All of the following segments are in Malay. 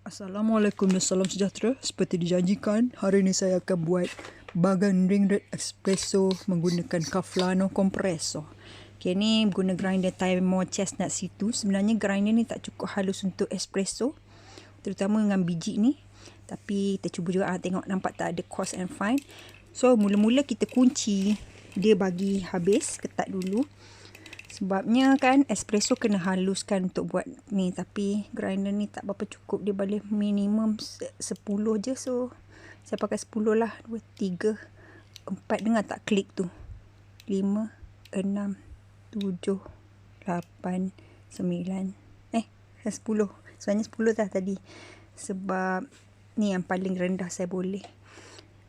Assalamualaikum dan salam sejahtera. Seperti dijanjikan, hari ini saya akan buat bagan ring red espresso menggunakan Caflano Compresso. Okay, ni guna grinder Timo Chestnut situ. Sebenarnya grinder ni tak cukup halus untuk espresso, terutama dengan biji ni. Tapi kita cuba juga tengok, nampak tak ada coarse and fine. So mula-mula kita kunci dia bagi habis, ketat dulu. Sebabnya kan espresso kena haluskan untuk buat ni, tapi grinder ni tak berapa cukup, dia boleh minimum 10 je. So saya pakai 10 lah. 2, 3, 4, dengar tak klik tu, 5, 6, 7, 8, 9, 10. Sebenarnya 10 dah tadi, sebab ni yang paling rendah saya boleh.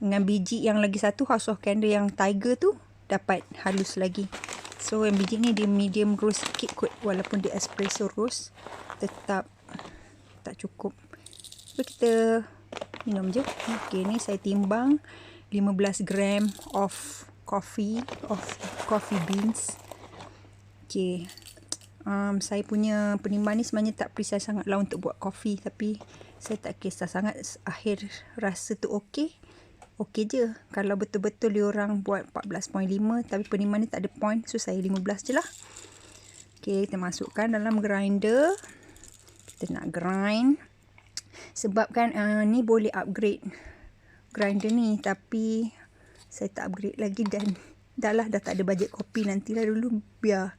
Dengan biji yang lagi satu House of Candle yang Tiger tu dapat halus lagi. So yang biji ni dia medium roast sikit kot, walaupun dia espresso roast tetap tak cukup. So kita minum je. Okay, ni saya timbang 15 gram of coffee beans. Okay, saya punya penimbang ni sebenarnya tak precise sangat lah untuk buat kopi, tapi saya tak kisah sangat. Akhir rasa tu okey je. Kalau betul-betul diorang buat 14.5 tapi penimbang ni tak ada point, so saya 15 je lah. Okay, kita masukkan dalam grinder. Kita nak grind. Sebab kan ni boleh upgrade grinder ni, tapi saya tak upgrade lagi dan dah tak ada bajet kopi. Nantilah dulu biar.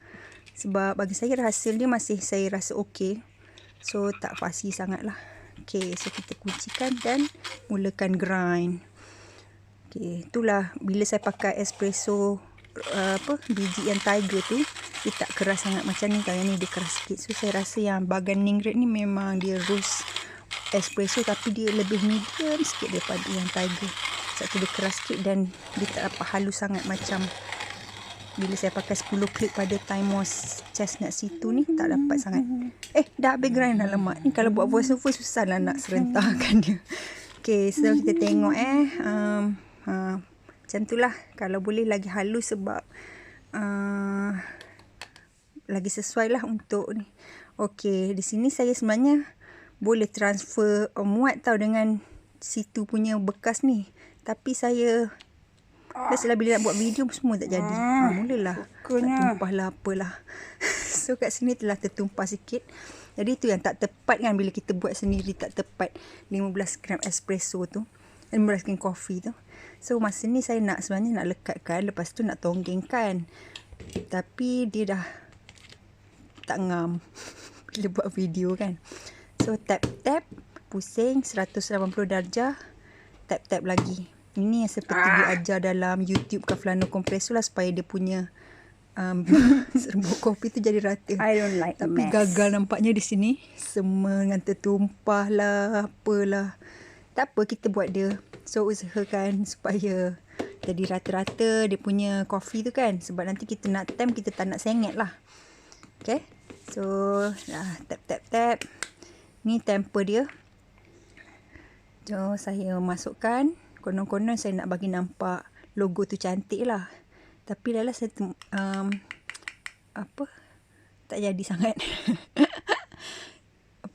Sebab bagi saya hasil dia masih saya rasa okey. So tak fussy sangat lah. Okay, so kita kuncikan dan mulakan grind. Okay, itulah bila saya pakai espresso biji yang Tiger tu, dia tak keras sangat macam ni. Kalau ni dia keras sikit. So saya rasa yang bagan ring red ni memang dia roast espresso, tapi dia lebih medium sikit daripada yang Tiger. Sebab tu dia keras sikit dan dia tak dapat halus sangat macam bila saya pakai 10 klik pada Timo Chestnut situ ni, tak dapat sangat. Dah habis grind dah, lemak. Ni kalau buat voice over susah lah nak serentakkan dia. Okay, so kita tengok macam tu lah. Kalau boleh lagi halus, sebab lagi sesuai lah untuk ni. Okay, di sini saya sebenarnya boleh transfer muat tau dengan situ punya bekas ni, tapi saya biasalah bila nak buat video semua tak jadi. Mulalah tumpah lah apalah. So kat sini telah tertumpah sikit. Jadi tu yang tak tepat kan, bila kita buat sendiri tak tepat 15 gram espresso tu, 15 gram kopi tu. So masa ni saya sebenarnya nak lekatkan, lepas tu nak tonggengkan, tapi dia dah tak ngam bila buat video kan. So tap pusing 180 darjah, tap lagi. Ini yang seperti diajar dalam YouTube Caflano Compresso lah, supaya dia punya serbuk kopi tu jadi rata. I don't like tapi mess. Gagal nampaknya di sini. Semua dengan tertumpah lah, apalah. Tak apa, kita buat dia. So usahakan supaya jadi rata-rata dia punya kopi tu kan. Sebab nanti kita nak temp, kita tak nak sengit lah. Okay, so tap. Ni temper dia. So saya masukkan. Konon-konon saya nak bagi nampak logo tu cantik lah. Tapi dah lah saya tak jadi sangat.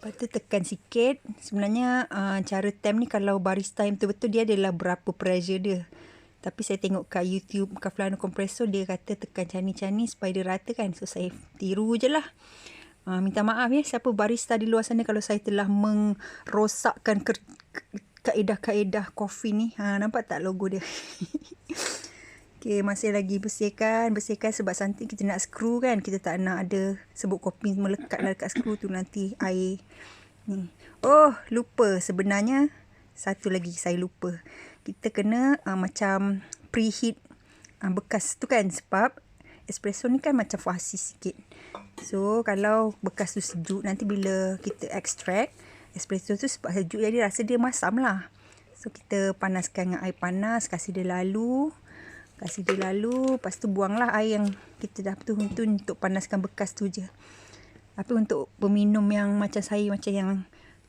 Tekan sikit. Sebenarnya cara temp ni, kalau barista yang betul-betul, dia adalah berapa pressure dia. Tapi saya tengok kat YouTube Caflano Compresso, dia kata tekan cani-cani supaya dia rata kan. So saya tiru je lah. Minta maaf ya siapa barista di luar sana kalau saya telah merosakkan kaedah-kaedah kopi ni. Nampak tak logo dia? Okay, masih lagi bersihkan sebab nanti kita nak skru kan. Kita tak nak ada serbuk kopi melekat dekat skru tu, nanti air ni. Lupa sebenarnya. Satu lagi saya lupa. Kita kena macam preheat bekas tu kan, sebab espresso ni kan macam fussy sikit. So kalau bekas tu sejuk, nanti bila kita extract espresso tu, sebab sejuk jadi rasa dia masam lah. So kita panaskan dengan air panas, kasih dia lalu, lepas tu buanglah air yang kita dah tu untuk panaskan bekas tu je. Tapi untuk peminum yang macam saya, macam yang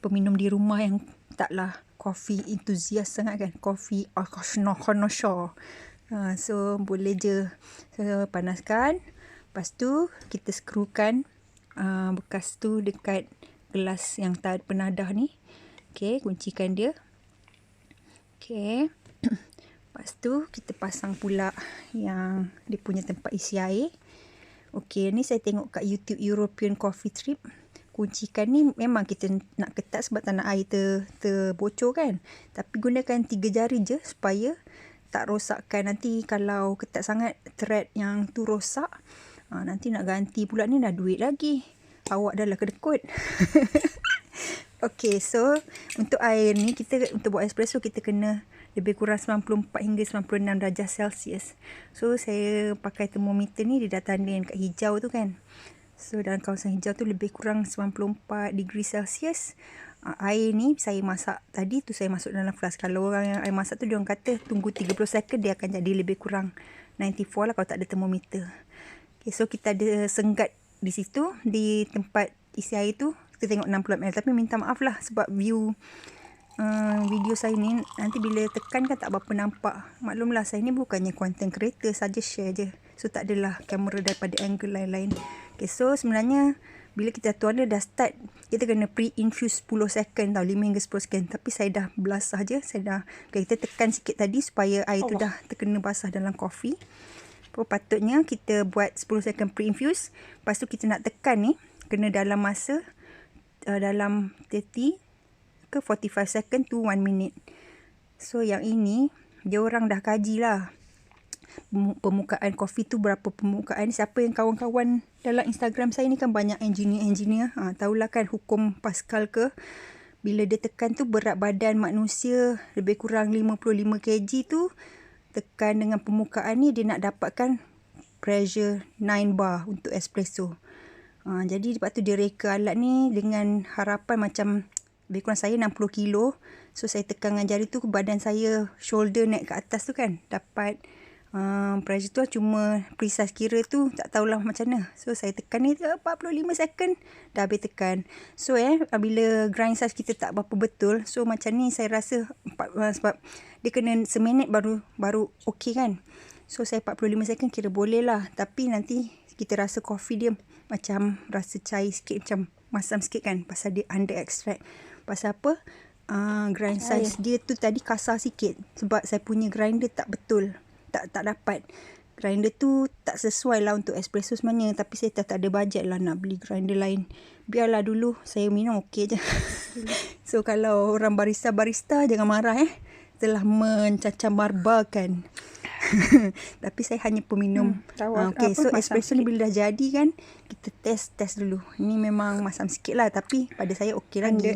peminum di rumah yang taklah coffee enthusiast sangat kan, coffee connoisseur, so boleh je. So panaskan, lepas tu kita skrukan bekas tu dekat gelas yang penadah ni. Okey, kuncikan dia. Okey. Lepas tu kita pasang pula yang dia punya tempat isi air. Okey, ni saya tengok kat YouTube European Coffee Trip. Kuncikan ni memang kita nak ketat sebab tak nak air terbocor kan. Tapi gunakan 3 jari je supaya tak rosakkan. Nanti kalau ketat sangat thread yang tu rosak, nanti nak ganti pula ni dah duit lagi. Awak dah lah kedekut. Okey, so untuk air ni untuk buat espresso kita kena lebih kurang 94 hingga 96 darjah Celsius. So saya pakai termometer ni, dia dah tanda yang kat hijau tu kan. So dalam kawasan hijau tu lebih kurang 94 degree Celsius. Air ni saya masak tadi tu saya masuk dalam flask. Kalau orang yang air masak tu dia orang kata tunggu 30 second dia akan jadi lebih kurang 94 lah kalau tak ada termometer. Okay, so kita ada senggat di situ di tempat isi air tu. Kita tengok 60 ml, tapi minta maaf lah sebab view video saya ni nanti bila tekan kan tak berapa nampak. Maklumlah saya ni bukannya content creator, saja share je. So tak adalah kamera daripada angle lain-lain. Okay, so sebenarnya bila kita tuala dah start, kita kena pre-infuse 10 second tau, 5 hingga 10 second. Tapi saya dah belasah je, kita tekan sikit tadi supaya air tu dah terkena basah dalam kopi. Patutnya kita buat 10 second pre-infuse. Lepas tu kita nak tekan ni kena dalam masa dalam 30 ke 45 second to 1 minute. So yang ini dia orang dah kaji lah permukaan kopi tu berapa permukaan. Siapa yang kawan-kawan dalam Instagram saya ni kan banyak engineer. Tahulah kan hukum Pascal ke, bila dia tekan tu berat badan manusia lebih kurang 55 kg tu, tekan dengan permukaan ni dia nak dapatkan pressure 9 bar untuk espresso. Jadi lepas tu dia reka alat ni dengan harapan macam lebih kurang saya 60 kilo. So saya tekan dengan jari tu ke badan saya, shoulder naik ke atas tu kan. Dapat pressure tu cuma precise kira tu tak tahulah macam mana. So saya tekan ni 45 second dah habis tekan. So bila grind size kita tak berapa betul, so macam ni saya rasa sebab dia kena seminit baru okey kan. So saya 45 second kira boleh lah. Tapi nanti kita rasa kopi dia macam rasa cair sikit, macam masam sikit kan, pasal dia under extract. Pasal apa? Grind size dia tu tadi kasar sikit sebab saya punya grinder tak betul, tak dapat. Grinder tu tak sesuai lah untuk espresso sebenarnya, tapi saya tak ada bajet lah nak beli grinder lain. Biarlah dulu saya minum okey je. So kalau orang barista jangan marah telah mencacah marbakan. Tapi saya hanya peminum. Okay, so espresso ni bila dah jadi kan, kita test dulu. Ini memang masam sikit lah, tapi pada saya okey lagi.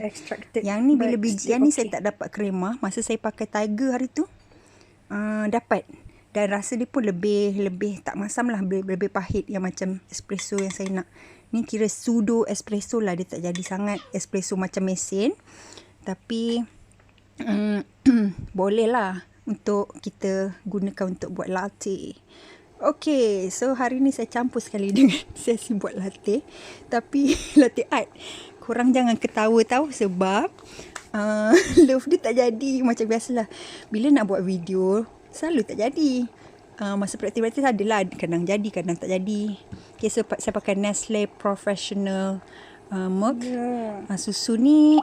Yang ni bila biji yang ni saya tak dapat krema. Masa saya pakai Tiger hari tu dapat. Dan rasa dia pun lebih tak masam lah, lebih pahit yang macam espresso yang saya nak. Ni kira pseudo espresso lah, dia tak jadi sangat espresso macam mesin. Tapi boleh lah untuk kita gunakan untuk buat latte. Okay, so hari ni saya campur sekali dengan sesi buat latte. Tapi latte art. Korang jangan ketawa tahu sebab love dia tak jadi macam biasalah. Bila nak buat video, selalu tak jadi. Masa praktis adalah kadang jadi, kadang tak jadi. Okay, so saya pakai Nestle Professional milk. Susu ni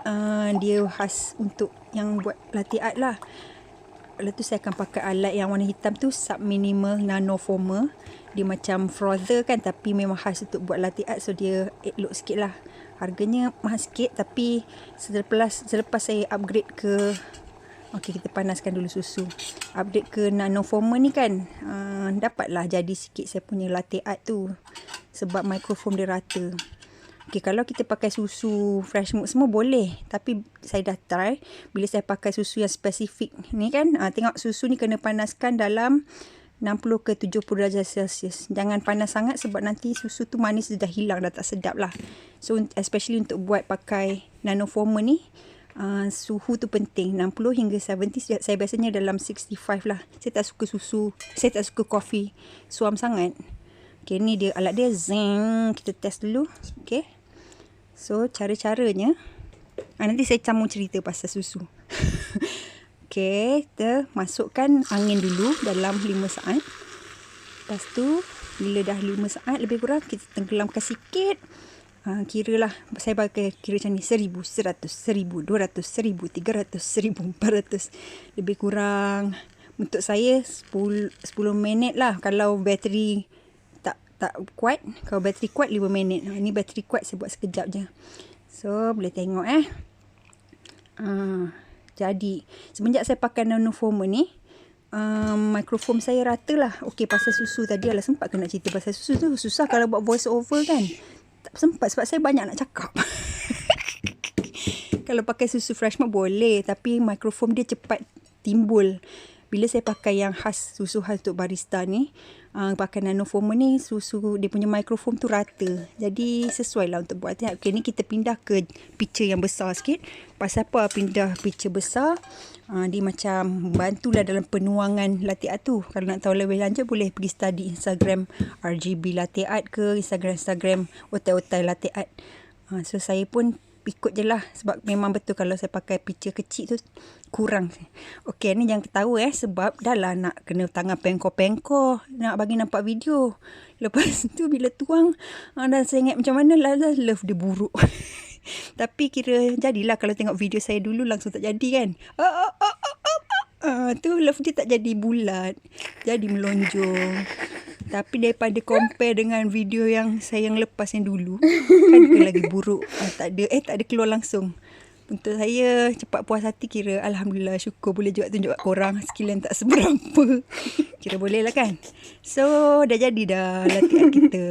dia khas untuk yang buat latte art lah. Lepas tu saya akan pakai alat yang warna hitam tu, Subminimal Nano Foamer. Dia macam frother kan, tapi memang khas untuk buat latte art. So dia elok sikit lah. Harganya mahal sikit, tapi selepas saya upgrade ke, okay, kita panaskan dulu susu. Update ke Nano Foamer ni kan, dapatlah jadi sikit saya punya latte art tu. Sebab microfoam dia rata. Okay, kalau kita pakai susu fresh milk semua boleh. Tapi saya dah try. Bila saya pakai susu yang spesifik ni kan, tengok susu ni kena panaskan dalam 60 ke 70 darjah Celsius. Jangan panas sangat sebab nanti susu tu manis dah hilang, dah tak sedap lah. So especially untuk buat pakai Nano Foamer ni, suhu tu penting. 60 hingga 70. Saya biasanya dalam 65 lah. Saya tak suka susu, saya tak suka kopi suam sangat. Okay, ni dia alat dia. Zing. Kita test dulu. Okay. So, cara-caranya. Nanti saya sambung cerita pasal susu. Okay, kita masukkan angin dulu dalam 5 saat. Lepas tu, bila dah 5 saat lebih kurang, kita tenggelamkan sikit Kira lah, saya pakai kira macam ni, 1000, 100, 1000, 200, 1000, 300, 1400. Lebih kurang untuk saya 10 minit lah. Kalau bateri tak kuat, kalau bateri kuat 5 minit. Ini bateri kuat, saya buat sekejap je. So boleh tengok jadi semenjak saya pakai nanoformer ni, microphone saya rata lah. Okey, pasal susu tadi, alah sempat ke nak cerita pasal susu tu. Susah kalau buat voice over kan, tak sempat sebab saya banyak nak cakap. Kalau pakai susu fresh milk boleh, tapi microphone dia cepat timbul. Bila saya pakai yang khas, susu khas untuk barista ni, pakai nanoformer ni, susu dia punya microphone tu rata. Jadi sesuai lah untuk buat. Okay, ni kita pindah ke picture yang besar sikit. Pasal apa pindah picture besar? Dia macam bantulah dalam penuangan latte art tu. Kalau nak tahu lebih lanjut, boleh pergi study Instagram RGB latte art ke Instagram otai-otai latte art. So saya pun ikut je lah, sebab memang betul kalau saya pakai picture kecil tu kurang. Okey, ni jangan ketawa sebab dah lah nak kena tangan pengkor-pengkor nak bagi nampak video. Lepas tu bila tuang, dah saya ingat macam mana lah love dia buruk. Tapi kira jadilah, kalau tengok video saya dulu langsung tak jadi kan. Tu love dia tak jadi bulat, jadi melonjong. Tapi daripada compare dengan video yang saya yang lepas yang dulu, kan dia lagi buruk. Tak ada keluar langsung. Untuk saya cepat puas hati, kira alhamdulillah, syukur boleh juga tunjuk kat korang skill yang tak seberapa. Kira boleh lah kan. So dah jadi dah latihan kita.